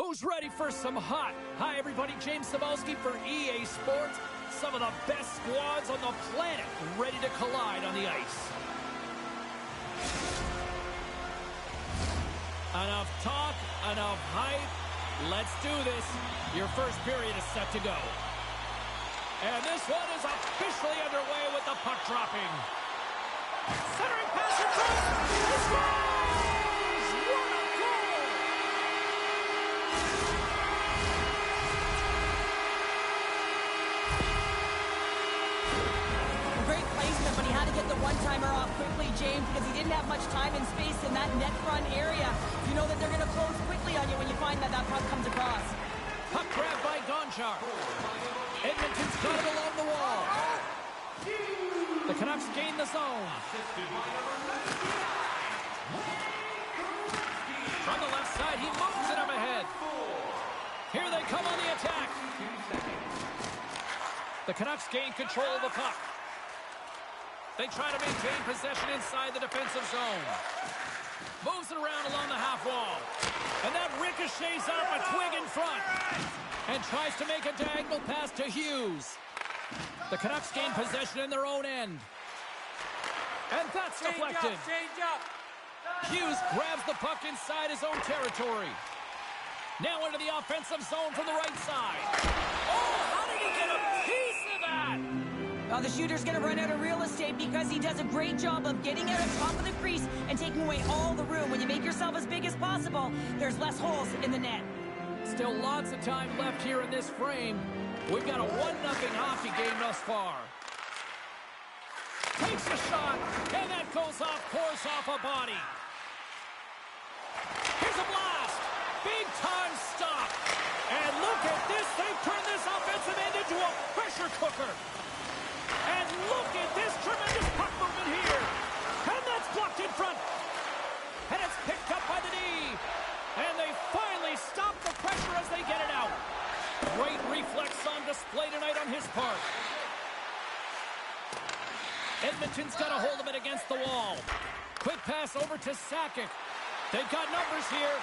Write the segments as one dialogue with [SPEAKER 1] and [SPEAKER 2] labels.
[SPEAKER 1] Who's ready for some hot? Hi, everybody. James Cebulski for EA Sports. Some of the best squads on the planet ready to collide on the ice. Enough talk, enough hype. Let's do this. Your first period is set to go. And this one is officially underway with the puck dropping. Centering pass in front. He scores! What a goal!
[SPEAKER 2] Great placement, but he had to get the one-timer off quickly, James, because he didn't have much time and space in that net front area. You know that they're going to close quickly on you when you find that puck comes across.
[SPEAKER 1] Puck grabbed by Gonchar. Edmonton's got it along the wall. The Canucks gain the zone. From the left side, he moves it up ahead. Here they come on the attack. The Canucks gain control of the puck. They try to maintain possession inside the defensive zone. Moves it around along the half wall. And that ricochets off a twig in front. And tries to make a diagonal pass to Hughes. The Canucks gain possession in their own end. And that's deflected.
[SPEAKER 3] Change up.
[SPEAKER 1] Hughes grabs the puck inside his own territory. Now into the offensive zone from the right side. Oh, how did he get a piece of that?
[SPEAKER 2] Well, the shooter's going to run out of real estate because he does a great job of getting out on top of the crease and taking away all the room. When you make yourself as big as possible, there's less holes in the net.
[SPEAKER 1] Still lots of time left here in this frame. We've got a 1-0 hockey game thus far. Takes a shot, and that goes off course off a body. Here's a blast. Big time stop. And look at this. They've turned this offensive end into a pressure cooker. And look at this tremendous puck movement here. And that's blocked in front. And it's picked up by the knee. And they finally stop the pressure as they get it out. Great reflex on display tonight on his part. Edmonton's got a hold of it against the wall. Quick pass over to Sakic. They've got numbers here.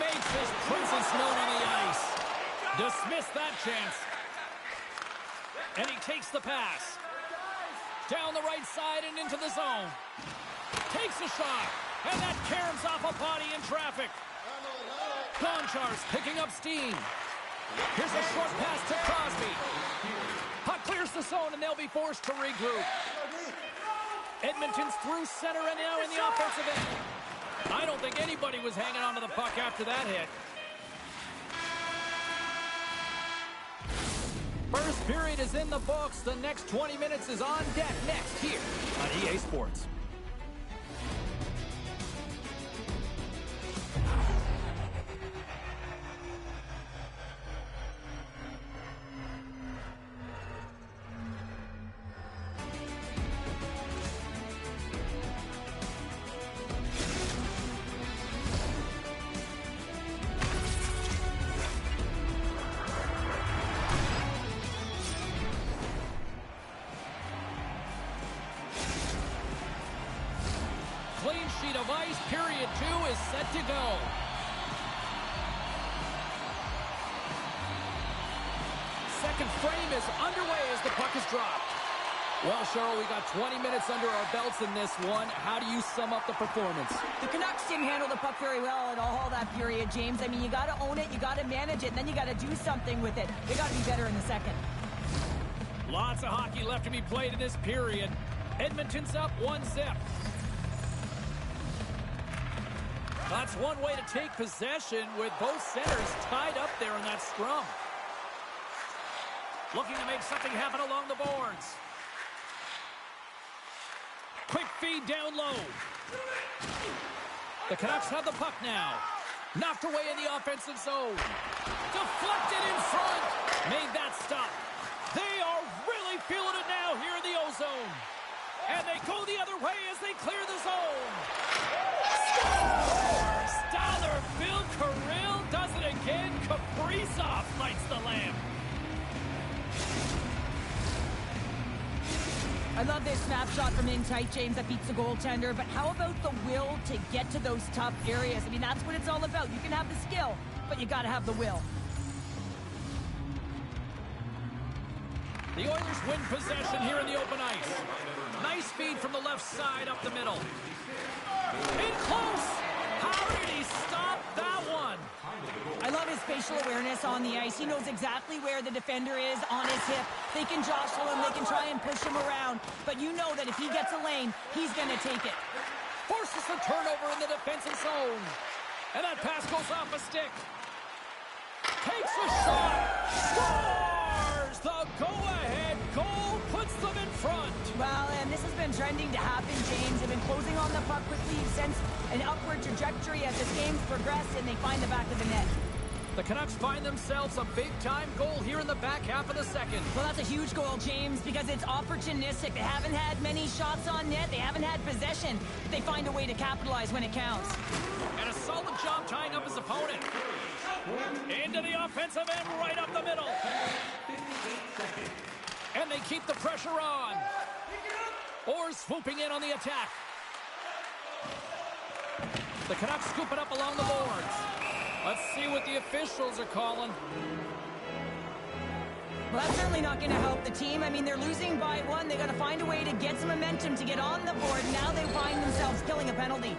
[SPEAKER 1] Makes his presence known on the ice. Dismissed that chance. And he takes the pass. Down the right side and into the zone. Takes a shot. And that caroms off a body in traffic. Gonchar's picking up steam. Here's a short pass to Crosby. Puck clears the zone and they'll be forced to regroup. Edmonton's through center and now in the offensive end. I don't think anybody was hanging on to the puck after that hit. First period is in the books. The next 20 minutes is on deck next here on EA Sports. Clean sheet of ice. Period 2 is set to go. Second frame is underway as the puck is dropped. Well, Cheryl, we got 20 minutes under our belts in this one. How do you sum up the performance?
[SPEAKER 2] The Canucks didn't handle the puck very well at all that period, James. I mean, you got to own it, you got to manage it, and then you got to do something with it. They got to be better in the second.
[SPEAKER 1] Lots of hockey left to be played in this period. Edmonton's up 1-0. That's one way to take possession with both centers tied up there in that scrum. Looking to make something happen along the boards. Quick feed down low. The Canucks have the puck now. Knocked away in the offensive zone. Deflected in front. Made that stop. They are really feeling it now here in the O-zone. And they go the other way as they clear the zone. Stoller, Bill Kirill does it again. Kaprizov lights the lamp.
[SPEAKER 2] I love this snapshot from in tight, James, that beats the goaltender. But how about the will to get to those tough areas? I mean, that's what it's all about. You can have the skill, but you got to have the will.
[SPEAKER 1] The Oilers win possession here in the open ice. Nice feed from the left side up the middle. In close! How did he stop that one?
[SPEAKER 2] I love his spatial awareness on the ice. He knows exactly where the defender is on his hip. They can jostle him, they can try and push him around. But you know that if he gets a lane, he's going to take it.
[SPEAKER 1] Forces the turnover in the defensive zone. And that pass goes off a stick. Takes a shot. Scores! The go-ahead goal puts them in front.
[SPEAKER 2] Well, and this has been trending to happen, James. They've been closing on the puck quickly. You've sensed an upward trajectory as this game's progressed, and they find the back of the net.
[SPEAKER 1] The Canucks find themselves a big-time goal here in the back half of the second.
[SPEAKER 2] Well, that's a huge goal, James, because it's opportunistic. They haven't had many shots on net. They haven't had possession. They find a way to capitalize when it counts.
[SPEAKER 1] And a solid job tying up his opponent. Into the offensive end, right up the middle. And they keep the pressure on. Or swooping in on the attack. The Canucks scoop it up along the boards. Let's see what the officials are calling.
[SPEAKER 2] Well, that's certainly not going to help the team. I mean, they're losing by one. They got to find a way to get some momentum to get on the board. Now they find themselves killing a penalty.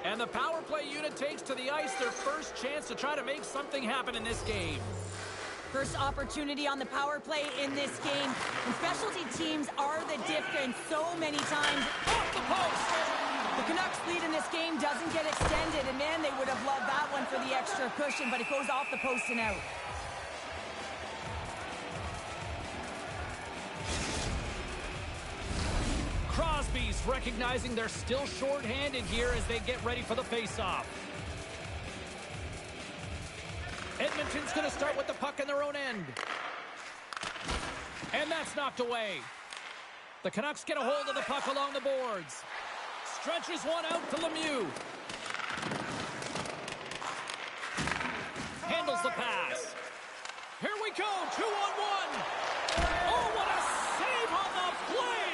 [SPEAKER 1] And the power play unit takes to the ice their first chance to try to make something happen in this game.
[SPEAKER 2] First opportunity on the power play in this game. And specialty teams are the difference so many times.
[SPEAKER 1] Off the post!
[SPEAKER 2] The Canucks lead in this game doesn't get extended, and man, they would have loved that one for the extra cushion, but it goes off the post and out.
[SPEAKER 1] Crosby's recognizing they're still short-handed here as they get ready for the face-off. Edmonton's going to start with the puck in their own end. And that's knocked away. The Canucks get a hold of the puck along the boards. Stretches one out to Lemieux. Handles the pass. Here we go, 2-on-1. Oh, what a save on the play!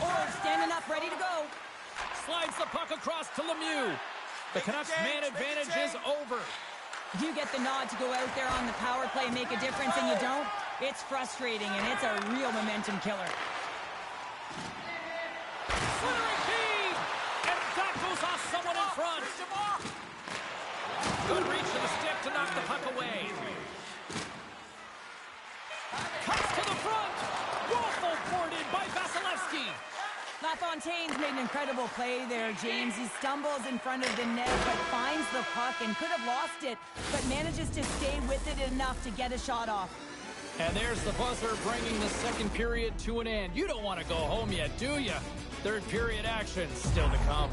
[SPEAKER 2] Or standing up, ready to go.
[SPEAKER 1] Slides the puck across to Lemieux. The Canucks' man advantage is over.
[SPEAKER 2] You get the nod to go out there on the power play and make a difference, and you don't. It's frustrating, and it's a real momentum killer.
[SPEAKER 1] Slithering feed! And that goes off someone in front. Good reach to the stick to knock the puck away. Cuts to the front. Waffle boarded by Vasilevsky.
[SPEAKER 2] LaFontaine's made an incredible play there, James. He stumbles in front of the net, but finds the puck and could have lost it, but manages to stay with it enough to get a shot off.
[SPEAKER 1] And there's the buzzer bringing the second period to an end. You don't want to go home yet, do you? Third period action still to come.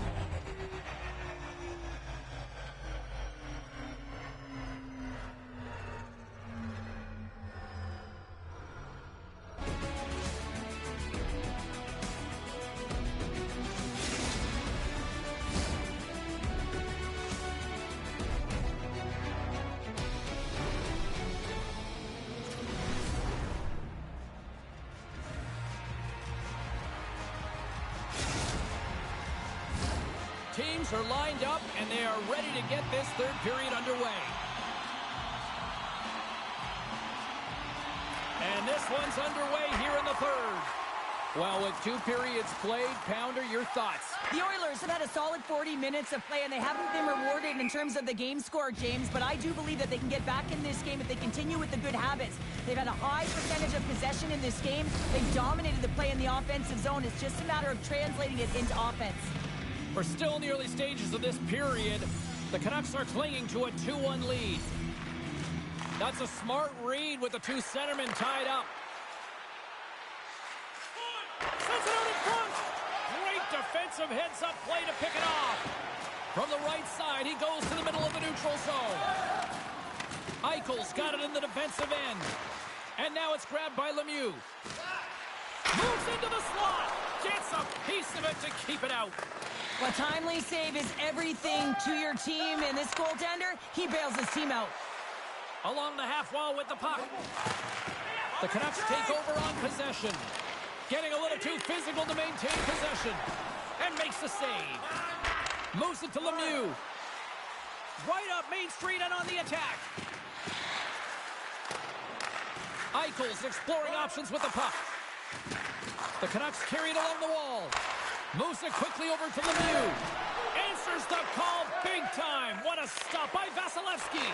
[SPEAKER 1] Teams are lined up, and they are ready to get this third period underway. And this one's underway here in the third. Well, with two periods played, Pounder, your thoughts?
[SPEAKER 2] The Oilers have had a solid 40 minutes of play, and they haven't been rewarded in terms of the game score, James, but I do believe that they can get back in this game if they continue with the good habits. They've had a high percentage of possession in this game. They've dominated the play in the offensive zone. It's just a matter of translating it into offense.
[SPEAKER 1] We're still in the early stages of this period. The Canucks are clinging to a 2-1 lead. That's a smart read with the two centermen tied up. Sends it out in front. Great defensive heads-up play to pick it off. From the right side, he goes to the middle of the neutral zone. Eichel's got it in the defensive end. And now it's grabbed by Lemieux. Moves into the slot. Gets a piece of it to keep it out.
[SPEAKER 2] A timely save is everything to your team, and this goaltender, he bails his team out.
[SPEAKER 1] Along the half wall with the puck. The Canucks take over on possession. Getting a little too physical to maintain possession. And makes the save. Moves it to Lemieux. Right up Main Street and on the attack. Eichel's exploring options with the puck. The Canucks carry it along the wall. Moves it quickly over to Lemieux. Answers the call big time. What a stop by Vasilevsky.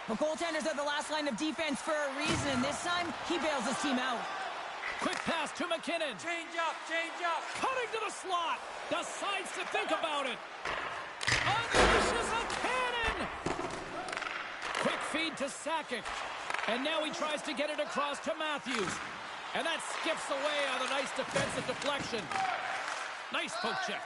[SPEAKER 2] Well, goaltenders are the last line of defense for a reason, and this time, he bails his team out.
[SPEAKER 1] Quick pass to McKinnon.
[SPEAKER 3] Change up, change up.
[SPEAKER 1] Cutting to the slot. Decides to think about it. Unleashes a cannon. Quick feed to Sakic. And now he tries to get it across to Matthews. And that skips away on a nice defensive deflection. Nice poke check.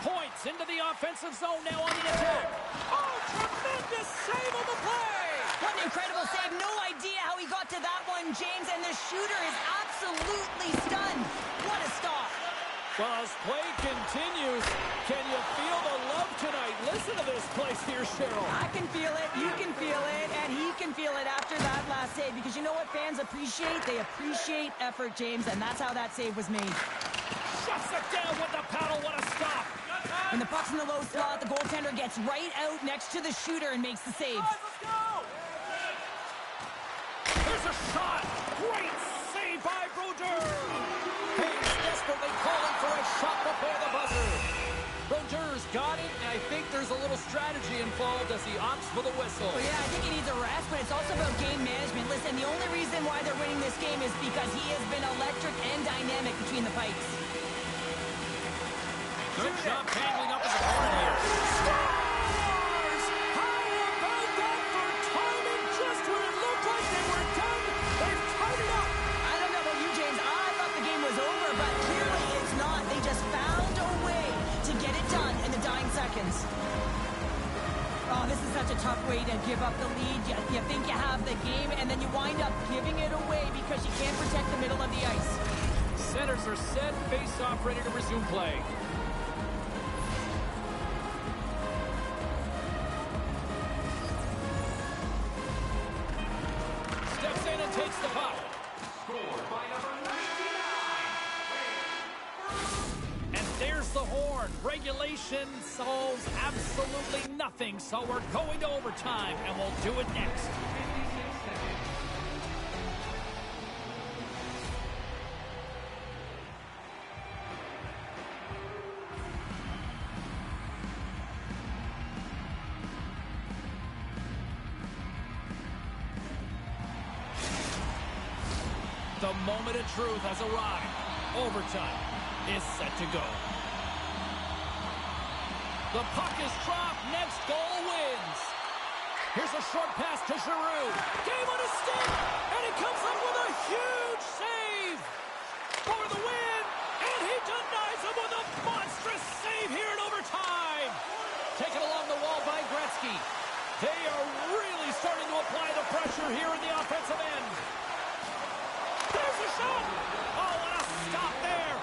[SPEAKER 1] Points into the offensive zone now on the attack. Oh, tremendous save on the play.
[SPEAKER 2] What an incredible save. No idea how he got to that one, James, and the shooter is absolutely stunned. What a stop.
[SPEAKER 1] Well, as play continues, can you feel the love tonight? Listen to this place here, Cheryl.
[SPEAKER 2] I can feel it, you can feel it, and he can feel it after that last save, because you know what fans appreciate? They appreciate effort, James, and that's how that save was made.
[SPEAKER 1] Shuts it down with the paddle. What a stop.
[SPEAKER 2] When the puck's in the low slot, the goaltender gets right out next to the shooter and makes the save.
[SPEAKER 3] Let's go!
[SPEAKER 1] There's a shot. Great save by Brodeur. Hayes desperately calling for a shot before the buzzer. Brodeur's got it, and I think there's a little strategy involved as he opts for the whistle.
[SPEAKER 2] Well, yeah, I think he needs a rest, but it's also about game management. Listen, the only reason why they're winning this game is because he has been electric and dynamic between the pipes.
[SPEAKER 1] Good job tangling up in the corner here. Scores! How about that for timing? Just when it looked like they were done, they've tied it up.
[SPEAKER 2] I don't know about you, James. I thought the game was over, but clearly it's not. They just found a way to get it done in the dying seconds. Oh, this is such a tough way to give up the lead. You think you have the game, and then you wind up giving it away because you can't protect the middle of the ice.
[SPEAKER 1] Centers are set, face-off ready to resume play. Steps in and takes the puck.
[SPEAKER 3] Scored by number 99.
[SPEAKER 1] And there's the horn. Regulation solves absolutely nothing, so we're going to overtime, and we'll do it next. The moment of truth has arrived. Overtime is set to go. The puck is dropped. Next goal wins. Here's a short pass to Giroux. Game on his stick. And he comes up with a huge save for the win. And he denies him with a monstrous save here in overtime. Taken along the wall by Gretzky. They are really starting to apply the pressure here in the offensive end. There's a shot! Oh, what a stop there!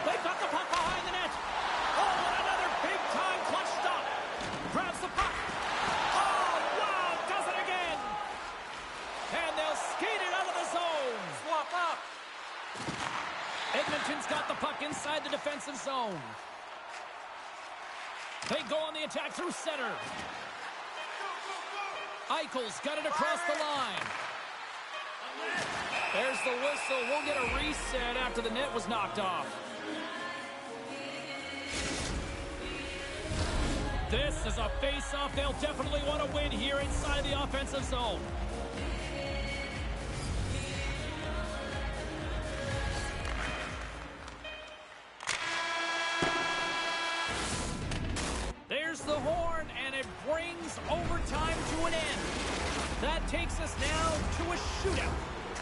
[SPEAKER 1] They've got the puck behind the net! Oh, what another big-time clutch stop! Grabs the puck! Oh, wow! Does it again! And they'll skate it out of the zone!
[SPEAKER 3] Swap up!
[SPEAKER 1] Edmonton's got the puck inside the defensive zone. They go on the attack through center. Eichel's got it across the line. There's the whistle. We'll get a reset after the net was knocked off. This is a face-off they'll definitely want to win here inside the offensive zone. There's the horn, and it brings overtime to an end. That takes us now to a shootout.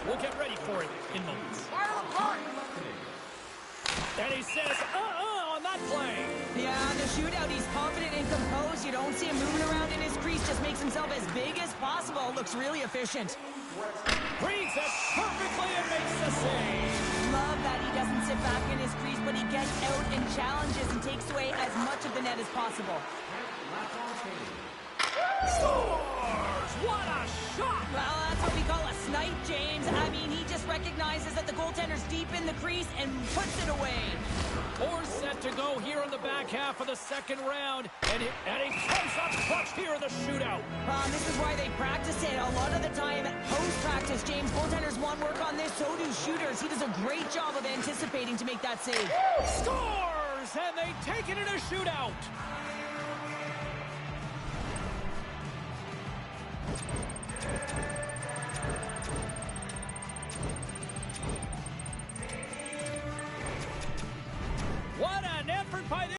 [SPEAKER 1] We'll get ready for it in moments. And he says, on that play.
[SPEAKER 2] Yeah, on the shootout, he's confident and composed. You don't see him moving around in his crease. Just makes himself as big as possible. Looks really efficient.
[SPEAKER 1] Reads it perfectly and makes the save.
[SPEAKER 2] Love that he doesn't sit back in his crease, but he gets out and challenges and takes away as much of the net as possible.
[SPEAKER 1] Scores! What a shot!
[SPEAKER 2] Well, that's what we call a snipe, James. recognizes that the goaltender's deep in the crease and puts it away.
[SPEAKER 1] Four set to go here in the back half of the second round. And he comes up clutch here in the shootout.
[SPEAKER 2] This is why they practice it. A lot of the time, post-practice, James, goaltenders want work on this, so do shooters. He does a great job of anticipating to make that save.
[SPEAKER 1] Scores! And they take it in a shootout.